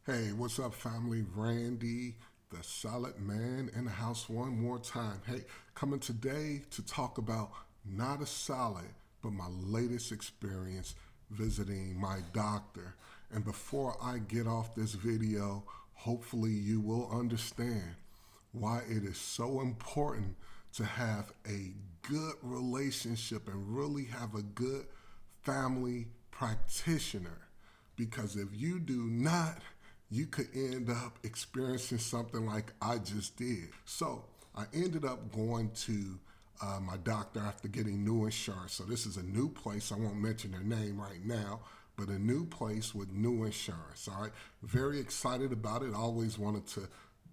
Hey, what's up, family? Randy, the Solid Man, in the house one more time. Hey, coming today to talk about not a solid, but my latest experience visiting my doctor. And before I get off this video, hopefully you will understand why it is so important to have a good relationship and really have a good family practitioner. Because if you do not, you could end up experiencing something like I just did. So I ended up going to my doctor after getting new insurance. So this is a new place. I won't mention their name right now, but a new place with new insurance. All right. Very excited about it. I always wanted to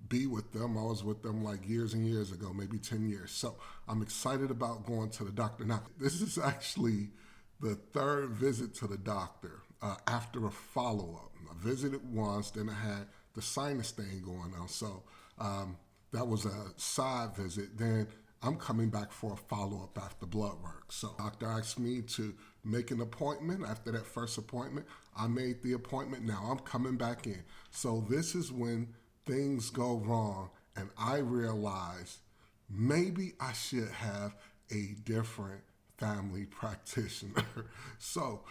be with them. I was with them like years and years ago, maybe 10 years. So I'm excited about going to the doctor. Now, this is actually the third visit to the doctor after a follow up. I visited once, then I had the sinus thing going on. So that was a side visit. Then I'm coming back for a follow up after blood work. So doctor asked me to make an appointment. After that first appointment, I made the appointment. Now I'm coming back in. So this is when things go wrong and I realize maybe I should have a different family practitioner. So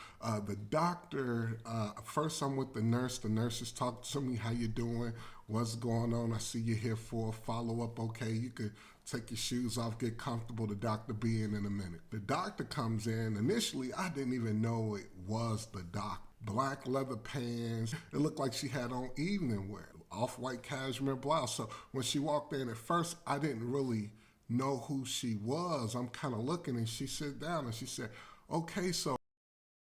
the doctor, first I'm with the nurse. The nurse is talking to me, how you doing? What's going on? I see you here for a follow-up. Okay, you could take your shoes off, get comfortable. The doctor be in a minute. The doctor comes in. Initially, I didn't even know it was the doctor. Black leather pants. It looked like she had on evening wear, off-white cashmere blouse. So when she walked in at first, I didn't really know who she was. I'm kind of looking, and she sat down and she said, okay, so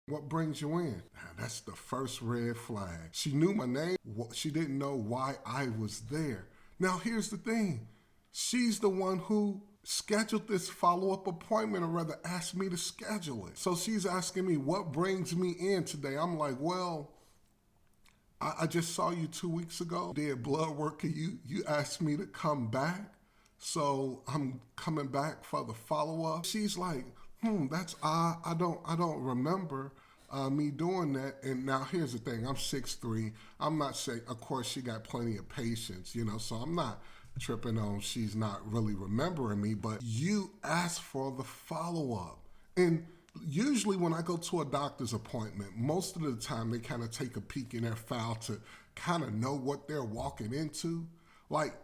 what brings you in? Now, that's the first red flag. She knew my name. She didn't know why I was there. Now, here's the thing. She's the one who scheduled this follow-up appointment, or rather asked me to schedule it. So she's asking me, what brings me in today? I'm like, well, I just saw you 2 weeks ago, did blood work, and you asked me to come back. So I'm coming back for the follow-up. She's like, that's odd. I don't remember me doing that. And now here's the thing. I'm 6'3". I'm not saying, of course, she got plenty of patience, so I'm not tripping on she's not really remembering me, but you asked for the follow-up. And usually when I go to a doctor's appointment, most of the time they kind of take a peek in their file to kind of know what they're walking into. Like,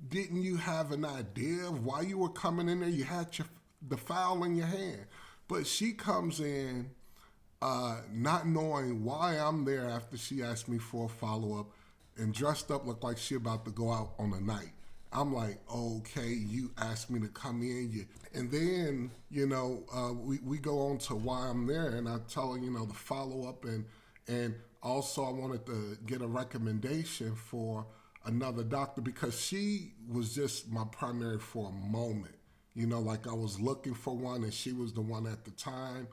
didn't you have an idea of why you were coming in there? You had the file in your hand. But she comes in not knowing why I'm there after she asked me for a follow-up and dressed up looked like she about to go out on a night. I'm like, okay, you asked me to come in. And then, we go on to why I'm there, and I tell her, the follow-up, and also I wanted to get a recommendation for another doctor because she was just my primary for a moment. Like I was looking for one and she was the one at the time,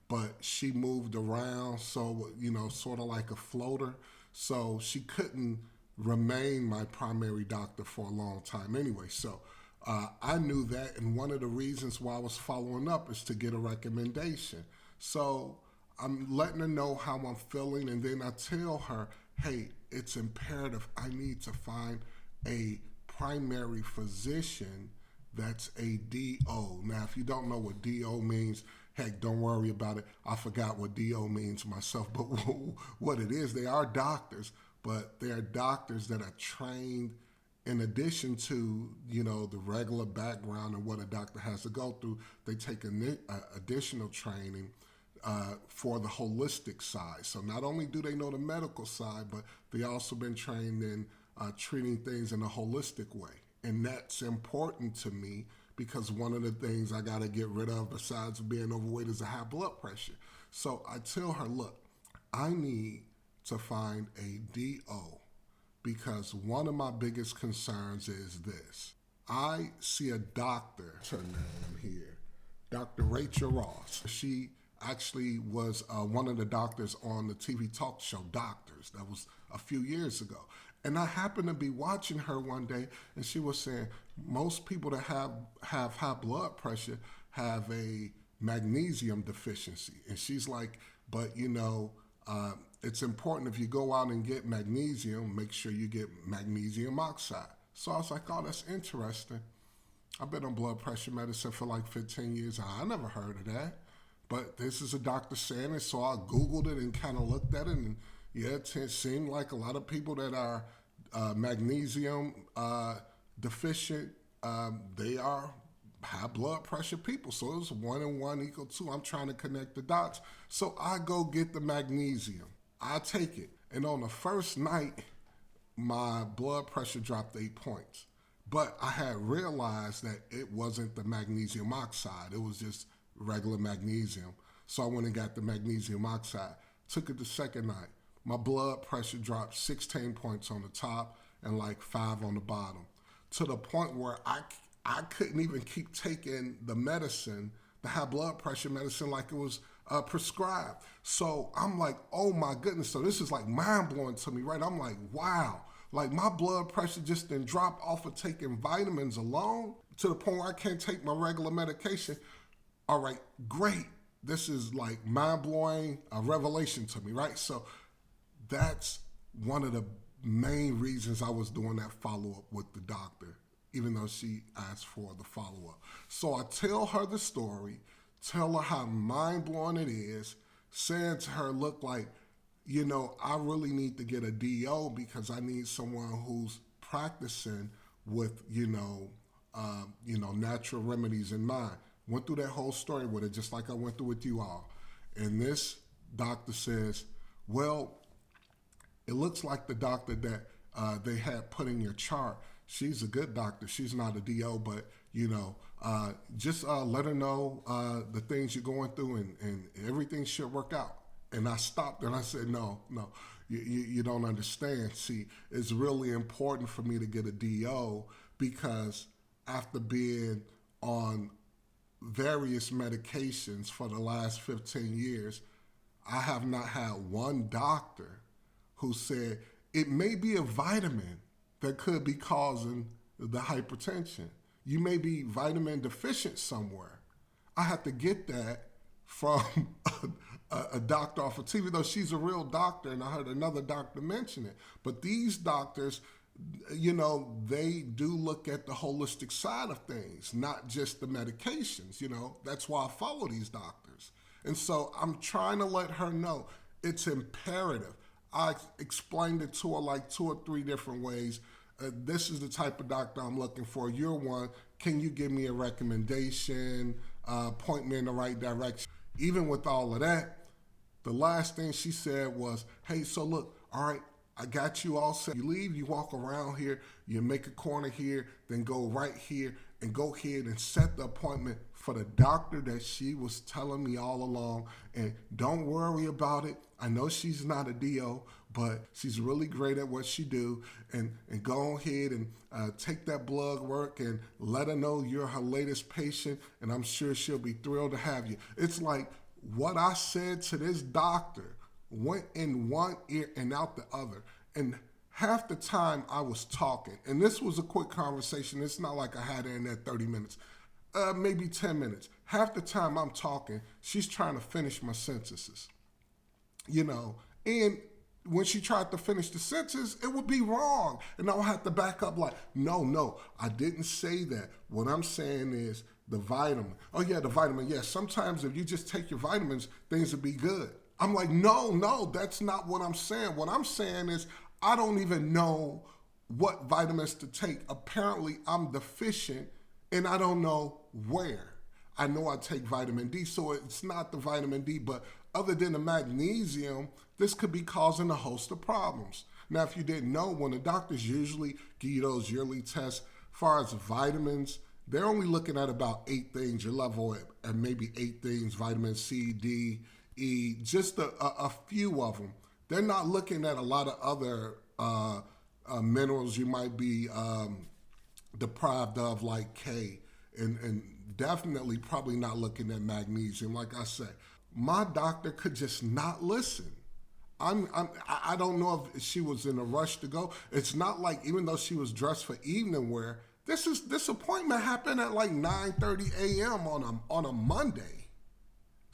but she moved around, so, sort of like a floater. So she couldn't remain my primary doctor for a long time anyway. So I knew that, and one of the reasons why I was following up is to get a recommendation. So I'm letting her know how I'm feeling, and then I tell her, hey, it's imperative I need to find a primary physician that's a DO. Now, if you don't know what DO means, heck, don't worry about it. I forgot what DO means myself, but what it is, they are doctors, but they are doctors that are trained in addition to, the regular background and what a doctor has to go through. They take additional training for the holistic side. So not only do they know the medical side, but they also been trained in treating things in a holistic way. And that's important to me because one of the things I got to get rid of besides being overweight is a high blood pressure. So I tell her, look, I need to find a DO because one of my biggest concerns is this. I see a doctor, her name here, Dr. Rachel Ross. She actually was one of the doctors on the TV talk show Doctors. That was a few years ago. And I happened to be watching her one day, and she was saying most people that have high blood pressure have a magnesium deficiency. And she's like, but it's important if you go out and get magnesium, make sure you get magnesium oxide. So I was like, oh, that's interesting. I've been on blood pressure medicine for like 15 years. I never heard of that. But this is a doctor saying it, so I Googled it and kind of looked at it. And yeah, it seemed like a lot of people that are magnesium deficient, they are high blood pressure people. So it's 1 and 1 equal 2. I'm trying to connect the dots. So I go get the magnesium. I take it. And on the first night, my blood pressure dropped 8 points. But I had realized that it wasn't the magnesium oxide. It was just regular magnesium. So I went and got the magnesium oxide. Took it the second night. My blood pressure dropped 16 points on the top and like 5 on the bottom. To the point where I couldn't even keep taking the medicine, the high blood pressure medicine, like it was prescribed. So I'm like, oh my goodness. So this is like mind blowing to me, right? I'm like, wow. Like my blood pressure just didn't drop off of taking vitamins alone to the point where I can't take my regular medication. All right, great. This is like mind blowing, a revelation to me, right? So that's one of the main reasons I was doing that follow up with the doctor, even though she asked for the follow up. So I tell her the story, tell her how mind blowing it is, saying to her, look, like, you know, I really need to get a DO because I need someone who's practicing with, natural remedies in mind. Went through that whole story with it, just like I went through with you all. And this doctor says, well, it looks like the doctor that they had put in your chart, she's a good doctor. She's not a DO, but, just let her know the things you're going through and everything should work out. And I stopped and I said, no, you don't understand. See, it's really important for me to get a DO because after being on various medications for the last 15 years, I have not had one doctor who said it may be a vitamin that could be causing the hypertension. You may be vitamin deficient somewhere. I had to get that from a doctor off of TV, though she's a real doctor, and I heard another doctor mention it. But these doctors, they do look at the holistic side of things, not just the medications. That's why I follow these doctors. And so I'm trying to let her know it's imperative. I explained it to her like 2 or 3 different ways. This is the type of doctor I'm looking for. You're one. Can you give me a recommendation? Point me in the right direction? Even with all of that, the last thing she said was, hey, so look, all right, I got you all set. You leave, you walk around here, you make a corner here, then go right here and go ahead and set the appointment for the doctor that she was telling me all along. And don't worry about it. I know she's not a DO, but she's really great at what she do. And go ahead and take that blood work and let her know you're her latest patient. And I'm sure she'll be thrilled to have you. It's like what I said to this doctor went in one ear and out the other. And half the time I was talking, and this was a quick conversation. It's not like I had her in there 30 minutes, maybe 10 minutes. Half the time I'm talking, she's trying to finish my sentences, and when she tried to finish the sentence, it would be wrong. And I would have to back up like, no, I didn't say that. What I'm saying is the vitamin. Oh yeah, the vitamin. Yeah, sometimes if you just take your vitamins, things will be good. I'm like, no, that's not what I'm saying. What I'm saying is I don't even know what vitamins to take. Apparently I'm deficient and I don't know where. I know I take vitamin D, so it's not the vitamin D, but other than the magnesium, this could be causing a host of problems. Now, if you didn't know, when the doctors usually give you those yearly tests, as far as vitamins, they're only looking at about 8 things, your level at maybe 8 things, vitamin C, D, E, just a few of them. They're not looking at a lot of other minerals you might be deprived of, like K, and definitely probably not looking at magnesium. Like I said, my doctor could just not listen. I don't know if she was in a rush to go. It's not like, even though she was dressed for evening wear, this appointment happened at like 9:30 a.m. on a Monday.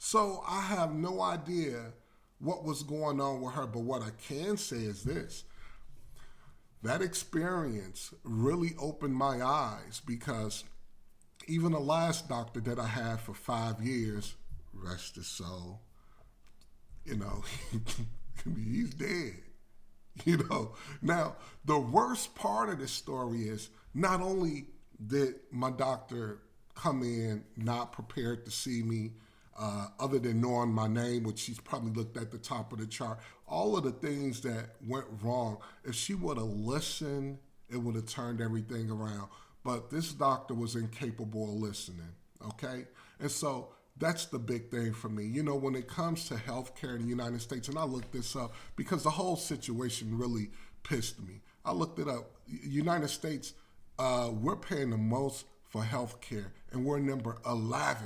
So I have no idea what was going on with her. But what I can say is this: that experience really opened my eyes, because even the last doctor that I had for 5 years, rest his soul, you know, he's dead. Now, the worst part of this story is not only did my doctor come in not prepared to see me, other than knowing my name, which she's probably looked at the top of the chart, all of the things that went wrong. If she would have listened, it would have turned everything around. But this doctor was incapable of listening, okay? And so that's the big thing for me. When it comes to healthcare in the United States, and I looked this up because the whole situation really pissed me. I looked it up. United States, we're paying the most for healthcare, and we're number 11th.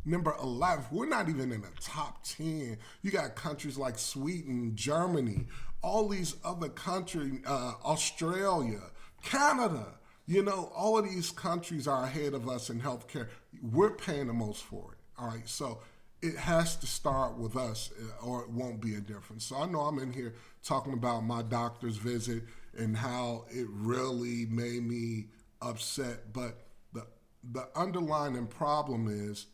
Number 11th. We're not even in the top 10. You got countries like Sweden, Germany, all these other countries, Australia, Canada. All of these countries are ahead of us in healthcare. We're paying the most for it. All right, so it has to start with us, or it won't be a difference. So I know I'm in here talking about my doctor's visit and how it really made me upset, but the underlying problem is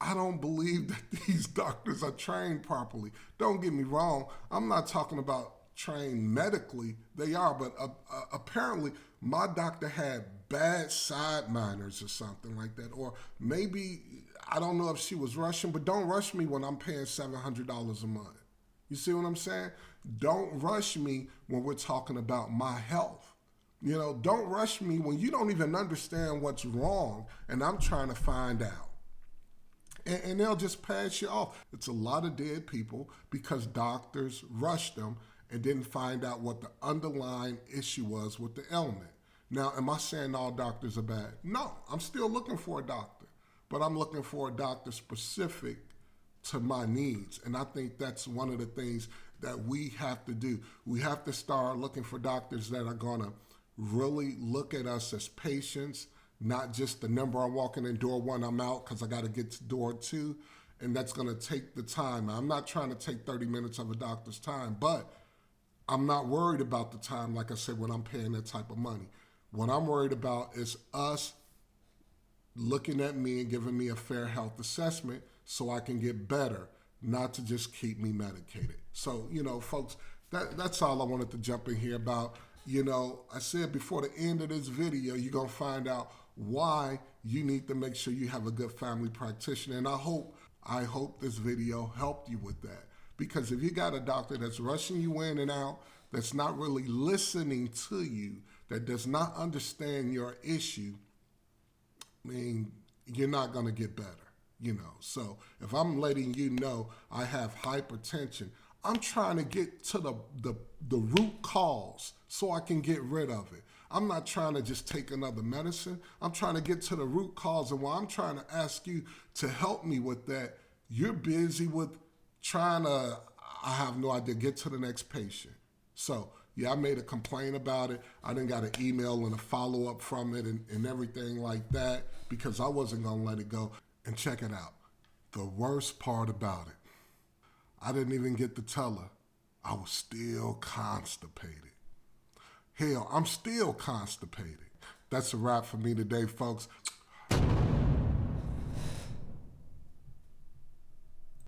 I don't believe that these doctors are trained properly. Don't get me wrong. I'm not talking about trained medically. They are, but apparently my doctor had bad side manners or something like that. Or maybe, I don't know if she was Russian, but don't rush me when I'm paying $700 a month. You see what I'm saying? Don't rush me when we're talking about my health. Don't rush me when you don't even understand what's wrong and I'm trying to find out. And they'll just pass you off. It's a lot of dead people because doctors rushed them and didn't find out what the underlying issue was with the ailment. Now, am I saying all doctors are bad? No, I'm still looking for a doctor, but I'm looking for a doctor specific to my needs. And I think that's one of the things that we have to do. We have to start looking for doctors that are going to really look at us as patients, not just the number I'm walking in door one, I'm out because I got to get to door two. And that's going to take the time. I'm not trying to take 30 minutes of a doctor's time, but I'm not worried about the time, like I said, when I'm paying that type of money. What I'm worried about is us looking at me and giving me a fair health assessment so I can get better, not to just keep me medicated. So, folks, that's all I wanted to jump in here about. I said before the end of this video, you're going to find out why you need to make sure you have a good family practitioner. And I hope this video helped you with that. Because if you got a doctor that's rushing you in and out, that's not really listening to you, that does not understand your issue, you're not going to get better. So if I'm letting you know I have hypertension, I'm trying to get to the root cause so I can get rid of it. I'm not trying to just take another medicine. I'm trying to get to the root cause. And while I'm trying to ask you to help me with that, you're busy with trying to, I have no idea, get to the next patient. So, yeah, I made a complaint about it. I then got an email and a follow-up from it and everything like that because I wasn't going to let it go. And check it out. The worst part about it, I didn't even get to tell her I was still constipated. Hell, I'm still constipated. That's a wrap for me today, folks.